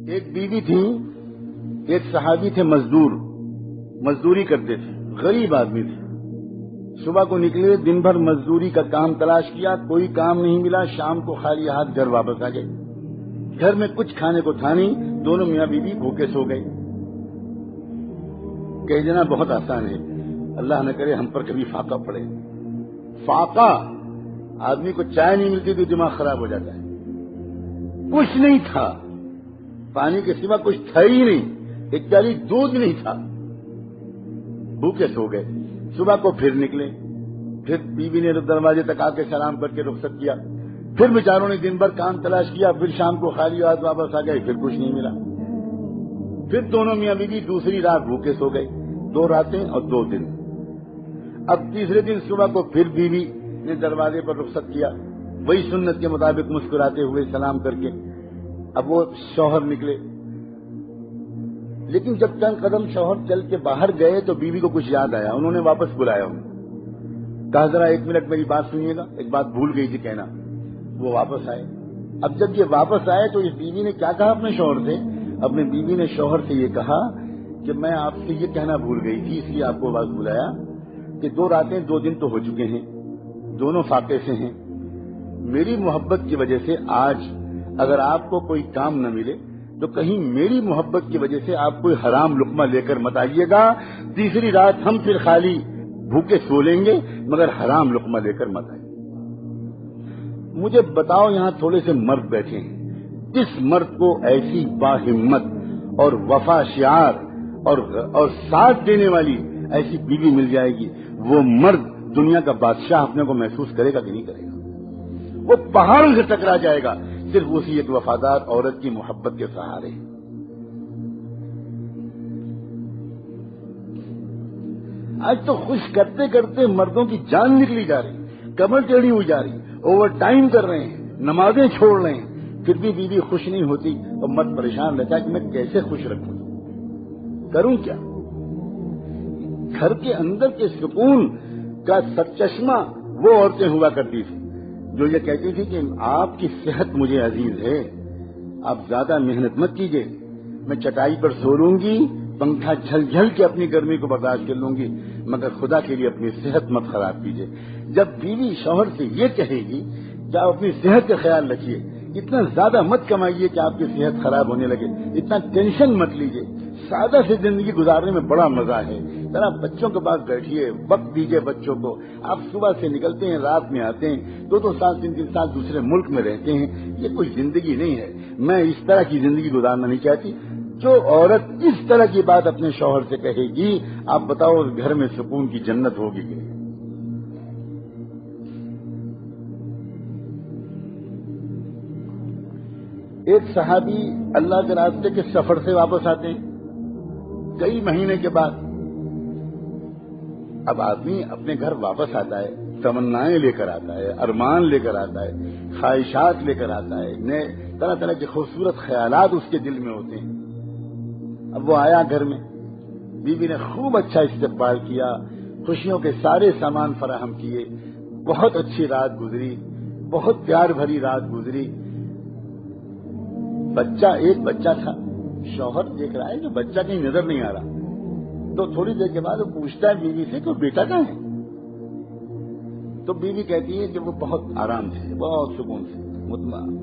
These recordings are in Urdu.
ایک بیوی تھی، ایک صحابی تھے مزدوری کرتے تھے، غریب آدمی تھے. صبح کو نکلے، دن بھر مزدوری کا کام تلاش کیا، کوئی کام نہیں ملا. شام کو خالی ہاتھ گھر واپس آ گئے. گھر میں کچھ کھانے کو تھا نہیں، دونوں میاں بیوی بھوکے سو گئے. کہہ دینا بہت آسان ہے، اللہ نہ کرے ہم پر کبھی فاقہ پڑے. فاقہ، آدمی کو چائے نہیں ملتی تو دماغ خراب ہو جاتا ہے. کچھ نہیں تھا، پانی کے سوا کچھ تھا ہی نہیں، ایک پیالی دودھ نہیں تھا. بھوکے سو گئے. صبح کو پھر نکلے، پھر بیوی نے دروازے تک آ کے سلام کر کے رخصت کیا. پھر بیچاروں نے دن بھر کام تلاش کیا، پھر شام کو خالی ہاتھ واپس آ گئے، پھر کچھ نہیں ملا. پھر دونوں میاں بیوی دوسری رات بھوکے سو گئے، 2 راتیں اور 2 دن. اب تیسرے دن صبح کو پھر بیوی نے دروازے پر رخصت کیا، وہی سنت کے مطابق مسکراتے ہوئے سلام کر کے. اب وہ شوہر نکلے، لیکن جب چند قدم شوہر چل کے باہر گئے تو بیوی کو کچھ یاد آیا. انہوں نے واپس بلایا، کہا ذرا 1 منٹ میری بات سنیے گا، ایک بات بھول گئی تھی کہنا. وہ واپس آئے. اب جب یہ واپس آئے تو اس بیوی نے کیا کہا اپنے شوہر سے؟ اپنے بیوی نے شوہر سے یہ کہا کہ میں آپ سے یہ کہنا بھول گئی تھی، اس لیے آپ کو واپس بلایا کہ 2 راتیں 2 دن تو ہو چکے ہیں، دونوں فاقے سے ہیں. میری محبت کی وجہ سے آج اگر آپ کو کوئی کام نہ ملے تو کہیں میری محبت کی وجہ سے آپ کوئی حرام لقمہ لے کر مت آئیے گا. تیسری رات ہم پھر خالی بھوکے سو لیں گے، مگر حرام لقمہ لے کر مت آئیے. مجھے بتاؤ، یہاں تھوڑے سے مرد بیٹھے ہیں، جس مرد کو ایسی باہمت اور وفا شعار اور ساتھ دینے والی ایسی بیوی مل جائے گی، وہ مرد دنیا کا بادشاہ اپنے کو محسوس کرے گا کہ نہیں کرے گا؟ وہ پہاڑوں سے ٹکرا جائے گا صرف اسی ایک وفادار عورت کی محبت کے سہارے. آج تو خوش کرتے کرتے مردوں کی جان نکلی جا رہی، کمر ٹیڑھی ہوئی جا رہی، اوور ٹائم کر رہے ہیں، نمازیں چھوڑ رہے ہیں، پھر بھی بیوی خوش نہیں ہوتی تو مرد پریشان رہتا ہے کہ میں کیسے خوش رکھوں، کروں کیا؟ گھر کے اندر کے سکون کا سرچشمہ وہ عورتیں ہوا کرتی تھی جو یہ کہتی تھی کہ آپ کی صحت مجھے عزیز ہے، آپ زیادہ محنت مت کیجیے، میں چٹائی پر سو لوں گی، پنکھا جھل جھل کے اپنی گرمی کو برداشت کر لوں گی، مگر خدا کے لیے اپنی صحت مت خراب کیجیے. جب بیوی شوہر سے یہ کہے گی کہ آپ اپنی صحت کا خیال رکھیے، اتنا زیادہ مت کمائیے کہ آپ کی صحت خراب ہونے لگے، اتنا ٹینشن مت لیجیے، سادہ سے زندگی گزارنے میں بڑا مزہ ہے، ذرا بچوں کے پاس بیٹھیے، وقت دیجیے بچوں کو. آپ صبح سے نکلتے ہیں، رات میں آتے ہیں، 2 سال 3 سال دوسرے ملک میں رہتے ہیں، یہ کوئی زندگی نہیں ہے. میں اس طرح کی زندگی گزارنا نہیں چاہتی. جو عورت اس طرح کی بات اپنے شوہر سے کہے گی، آپ بتاؤ اس گھر میں سکون کی جنت ہوگی کہ نہیں؟ ایک صحابی اللہ کے راستے کے سفر سے واپس آتے ہیں کئی مہینے کے بعد. اب آدمی اپنے گھر واپس آتا ہے، تمنائیں لے کر آتا ہے، ارمان لے کر آتا ہے، خواہشات لے کر آتا ہے، نئے طرح طرح کے خوبصورت خیالات اس کے دل میں ہوتے ہیں. اب وہ آیا گھر میں، بیوی نے خوب اچھا استقبال کیا، خوشیوں کے سارے سامان فراہم کیے، بہت اچھی رات گزری، بہت پیار بھری رات گزری. ایک بچہ تھا، شوہر دیکھ رہا ہے کہ بچہ کہیں نظر نہیں آ رہا، تو تھوڑی دیر کے بعد وہ پوچھتا ہے بیوی سے کہ بیٹا کہاں ہے؟ تو بیوی کہتی ہے کہ وہ بہت آرام سے، بہت سکون سے، مطمئن،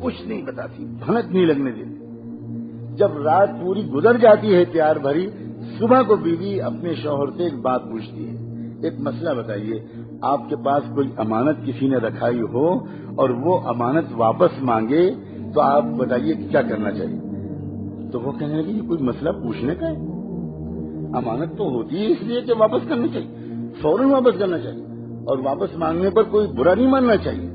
کچھ نہیں بتاتی، بھنک نہیں لگنے دیتی. جب رات پوری گزر جاتی ہے پیار بھری، صبح کو بیوی اپنے شوہر سے ایک بات پوچھتی ہے، ایک مسئلہ بتائیے، آپ کے پاس کوئی امانت کسی نے رکھائی ہو اور وہ امانت واپس مانگے تو آپ بتائیے کیا کرنا چاہیے؟ تو وہ کہنے لگی یہ کوئی مسئلہ پوچھنے کا ہے، امانت تو ہوتی ہے اس لیے کہ واپس کرنا چاہیے، فوراً واپس کرنا چاہیے، اور واپس مانگنے پر کوئی برا نہیں ماننا چاہیے.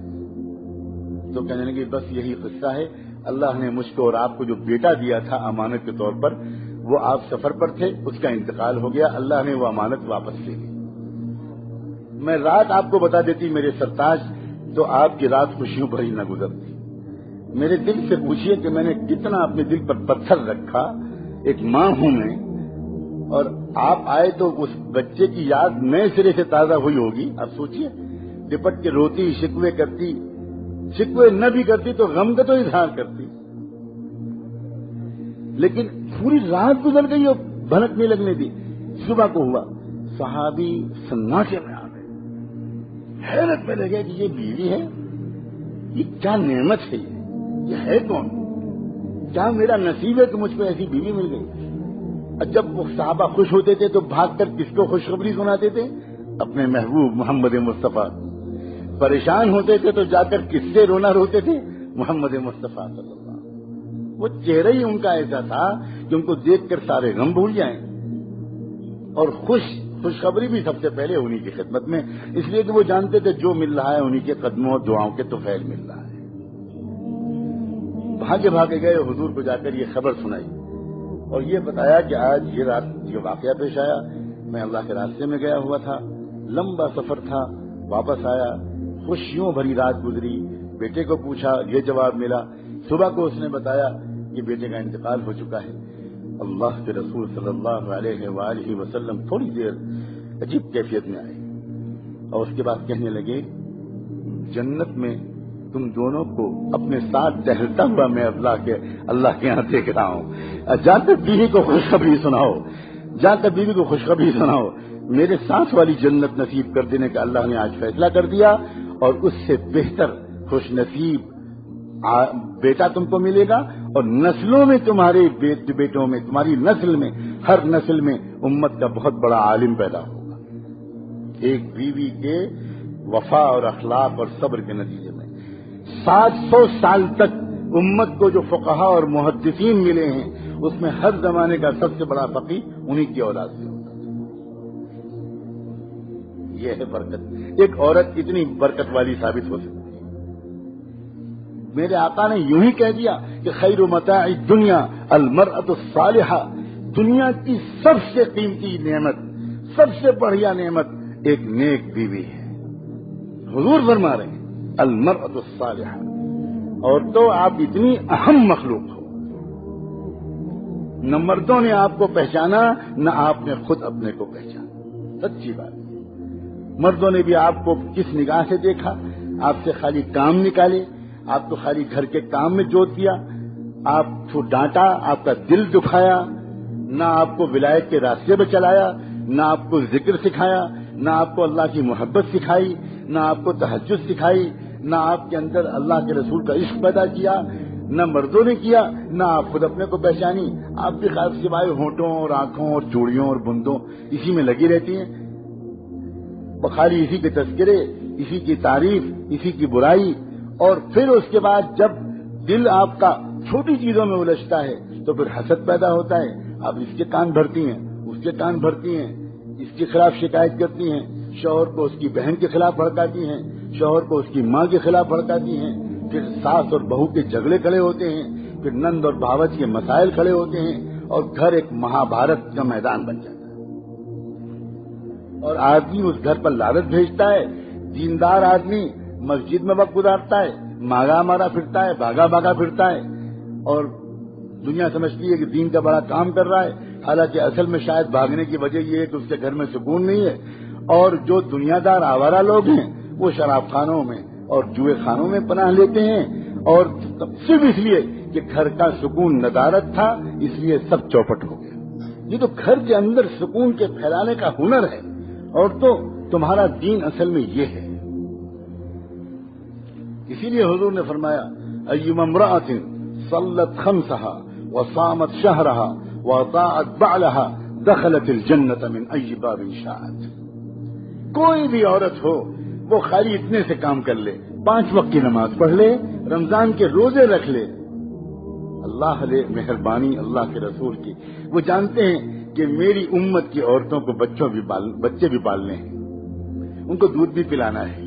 تو کہنے لگی بس یہی قصہ ہے، اللہ نے مجھ کو اور آپ کو جو بیٹا دیا تھا امانت کے طور پر، وہ آپ سفر پر تھے، اس کا انتقال ہو گیا، اللہ نے وہ امانت واپس لے لی. میں رات آپ کو بتا دیتی میرے سرتاج تو آپ کی رات خوشیوں بھری نہ گزرتی. میرے دل سے پوچھیے کہ میں نے کتنا اپنے دل پر پتھر رکھا، ایک ماں ہوں میں، اور آپ آئے تو اس بچے کی یاد نئے سرے سے تازہ ہوئی ہوگی. اب سوچیے، لپٹ کے روتی، شکوے کرتی، شکوے نہ بھی کرتی تو غم کا تو اظہار کرتی. لیکن پوری رات گزر گئی اور بھنک نہیں لگنے دی. صبح کو ہوا, صحابی سناٹے میں آ گئے, حیرت میں لگے کہ یہ بیوی ہے, یہ کیا نعمت ہے, یہ ہے کون, کیا میرا نصیب ہے کہ مجھ کو ایسی بیوی مل گئی. جب وہ صحابہ خوش ہوتے تھے تو بھاگ کر کس کو خوشخبری سناتے تھے؟ اپنے محبوب محمد مصطفیٰ. پریشان ہوتے تھے تو جا کر کس سے رونا روتے تھے؟ محمد مصطفیٰ صلی اللہ علیہ وسلم. وہ چہرہ ہی ان کا ایسا تھا کہ ان کو دیکھ کر سارے غم بھول جائیں, اور خوشخبری بھی سب سے پہلے انہی کی خدمت میں, اس لیے کہ وہ جانتے تھے جو مل رہا ہے انہی کے قدموں اور دعاؤں کے طفیل مل رہا ہے. بھاگے بھاگے گئے, حضور کو جا کر یہ خبر سنائی اور یہ بتایا کہ آج یہ رات یہ واقعہ پیش آیا, میں اللہ کے راستے میں گیا ہوا تھا, لمبا سفر تھا, واپس آیا, خوشیوں بھری رات گزری, بیٹے کو پوچھا, یہ جواب ملا. صبح کو اس نے بتایا کہ بیٹے کا انتقال ہو چکا ہے. اللہ کے رسول صلی اللہ علیہ وآلہ وسلم تھوڑی دیر عجیب کیفیت میں آئے اور اس کے بعد کہنے لگے, جنت میں تم دونوں کو اپنے ساتھ ٹہلتا ہوا میں اللہ کے یہاں دیکھ رہا ہوں. جا کر بیوی کو خوشخبری سناؤ, جا کر بیوی کو خوشخبری سناؤ, میرے ساتھ والی جنت نصیب کر دینے کا اللہ نے آج فیصلہ کر دیا, اور اس سے بہتر خوش نصیب بیٹا تم کو ملے گا, اور نسلوں میں تمہارے بیٹوں میں, تمہاری نسل میں, ہر نسل میں امت کا بہت بڑا عالم پیدا ہوگا. ایک بیوی کے وفا اور اخلاق اور صبر کے نتیجے میں 700 سال تک امت کو جو فقہا اور محدثین ملے ہیں اس میں ہر زمانے کا سب سے بڑا فقیہ انہی کی اولاد سے ہوتا ہے. یہ ہے برکت. ایک عورت اتنی برکت والی ثابت ہو سکتی ہے. میرے آقا نے یوں ہی کہہ دیا کہ خیر متاع الدنیا المرأة الصالحہ, دنیا کی سب سے قیمتی نعمت, سب سے بڑھیا نعمت ایک نیک بیوی ہے. حضور فرما رہے ہیں المرأة الصالحہ. اور تو آپ اتنی اہم مخلوق ہو, نہ مردوں نے آپ کو پہچانا نہ آپ نے خود اپنے کو پہچانا. سچی بات. مردوں نے بھی آپ کو کس نگاہ سے دیکھا؟ آپ سے خالی کام نکالے, آپ کو خالی گھر کے کام میں جوت دیا, آپ کو ڈانٹا, آپ کا دل دکھایا, نہ آپ کو ولایت کے راستے پہ چلایا, نہ آپ کو ذکر سکھایا, نہ آپ کو اللہ کی محبت سکھائی, نہ آپ کو تہجد سکھائی, نہ آپ کے اندر اللہ کے رسول کا عشق پیدا کیا, نہ مردوں نے کیا, نہ آپ خود اپنے کو پہچانی. آپ بھی خاص سوائے ہونٹوں اور آنکھوں اور چوڑیوں اور بندوں اسی میں لگی رہتی ہیں, خالی اسی کے تذکرے, اسی کی تعریف, اسی کی برائی. اور پھر اس کے بعد جب دل آپ کا چھوٹی چیزوں میں الجھتا ہے تو پھر حسد پیدا ہوتا ہے. آپ اس کے کان بھرتی ہیں, اس کے کان بھرتی ہیں, اس کے خلاف شکایت کرتی ہیں, شوہر کو اس کی بہن کے خلاف بھڑکاتی ہیں, شوہر کو اس کی ماں کے خلاف بھڑکاتی ہیں, پھر ساس اور بہو کے جھگڑے کھڑے ہوتے ہیں, پھر نند اور بھاوج کے مسائل کھڑے ہوتے ہیں, اور گھر ایک مہابھارت کا میدان بن جاتا ہے. اور آدمی اس گھر پر لالچ بھیجتا ہے. دیندار آدمی مسجد میں وقت گزارتا ہے, مارا مارا پھرتا ہے, بھاگا بھاگا پھرتا ہے, اور دنیا سمجھتی ہے کہ دین کا بڑا کام کر رہا ہے, حالانکہ اصل میں شاید بھاگنے کی وجہ یہ ہے کہ اس کے گھر میں سکون نہیں ہے. اور جو دنیا دار آوارہ لوگ ہیں وہ شراب خانوں میں اور جوئے خانوں میں پناہ لیتے ہیں, اور صرف اس لیے کہ گھر کا سکون ندارت تھا اس لیے سب چوپٹ ہو گیا. یہ تو گھر کے اندر سکون کے پھیلانے کا ہنر ہے, اور تو تمہارا دین اصل میں یہ ہے. اسی لیے حضور نے فرمایا ایما امرأۃ صلت خمسها وصامت شهرها واطاعت بعلها دخلت الجنة من ای باب شاءت. کوئی بھی عورت ہو وہ خالی اتنے سے کام کر لے, 5 وقت کی نماز پڑھ لے, رمضان کے روزے رکھ لے, اللہ علیہ مہربانی اللہ کے رسول کی, وہ جانتے ہیں کہ میری امت کی عورتوں کو بچے بھی پالنے ہیں, ان کو دودھ بھی پلانا ہے,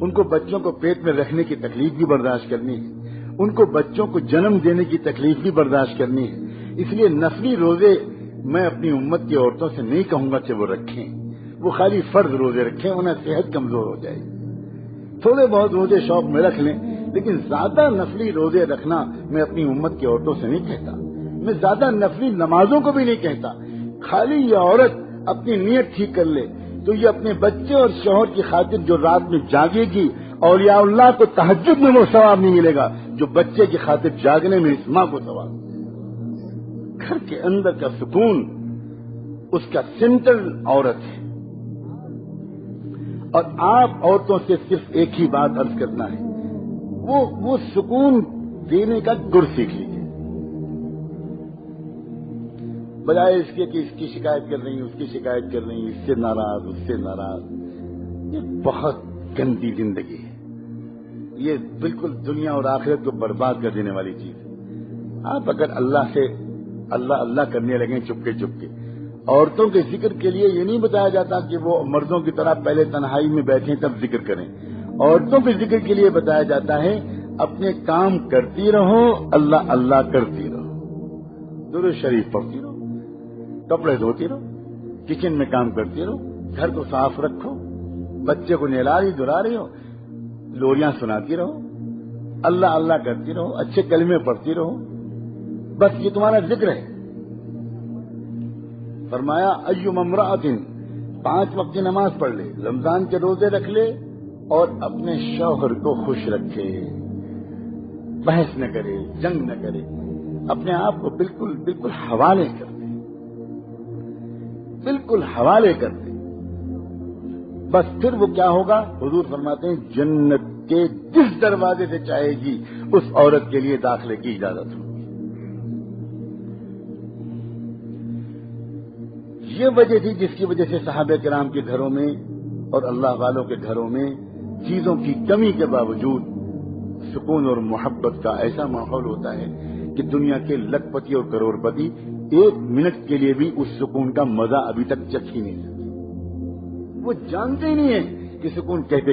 ان کو بچوں کو پیٹ میں رکھنے کی تکلیف بھی برداشت کرنی ہے, ان کو بچوں کو جنم دینے کی تکلیف بھی برداشت کرنی ہے. اس لیے نفلی روزے میں اپنی امت کی عورتوں سے نہیں کہوں گا کہ وہ رکھیں, وہ خالی فرض روزے رکھیں, انہیں صحت کمزور ہو جائے. تھوڑے بہت روزے شوق میں رکھ لیں, لیکن زیادہ نفلی روزے رکھنا میں اپنی امت کی عورتوں سے نہیں کہتا. میں زیادہ نفلی نمازوں کو بھی نہیں کہتا. خالی یہ عورت اپنی نیت ٹھیک کر لے تو یہ اپنے بچے اور شوہر کی خاطر جو رات میں جاگے گی, اولیاء اللہ کو تہجد میں وہ ثواب نہیں ملے گا جو بچے کی خاطر جاگنے میں اس ماں کو ثواب. گھر کے اندر کا سکون اس کا سینٹر عورت ہے. اور آپ عورتوں سے صرف ایک ہی بات عرض کرنا ہے، وہ سکون دینے کا گر سیکھ لیجیے، بجائے اس کے کہ اس کی شکایت کر رہی ہیں، اس کی شکایت کر رہی ہیں، اس سے ناراض، اس سے ناراض. یہ بہت گندی زندگی ہے، یہ بالکل دنیا اور آخرت کو برباد کر دینے والی چیز ہے. آپ اگر اللہ سے اللہ کرنے لگیں چپکے چپکے، عورتوں کے ذکر کے لیے یہ نہیں بتایا جاتا کہ وہ مردوں کی طرح پہلے تنہائی میں بیٹھیں تب ذکر کریں. عورتوں کے ذکر کے لیے بتایا جاتا ہے اپنے کام کرتی رہو، اللہ کرتی رہو، درود شریف پڑھتی رہو، کپڑے دھوتی رہو، کچن میں کام کرتی رہو، گھر کو صاف رکھو، بچے کو نہلا رہی دھلا رہی ہو، لوریاں سناتی رہو، اللہ کرتی رہو، اچھے کلمے پڑھتی رہو، بس یہ تمہارا ذکر ہے. فرمایا ایما امرأۃ 5 وقت کی نماز پڑھ لے، رمضان کے روزے رکھ لے اور اپنے شوہر کو خوش رکھے، بحث نہ کرے، جنگ نہ کرے، اپنے آپ کو بالکل حوالے کر دے، بالکل حوالے کر دے. بس پھر وہ کیا ہوگا؟ حضور فرماتے ہیں جنت کے جس دروازے سے چاہے گی اس عورت کے لیے داخلے کی اجازت ہوگی. یہ وجہ تھی جس کی وجہ سے صحابہ کرام کے گھروں میں اور اللہ والوں کے گھروں میں چیزوں کی کمی کے باوجود سکون اور محبت کا ایسا ماحول ہوتا ہے کہ دنیا کے لکھ پتی اور کروڑ پتی 1 منٹ کے لیے بھی اس سکون کا مزہ ابھی تک چکھ ہی نہیں سکتے. وہ جانتے ہی نہیں ہیں کہ سکون کیسے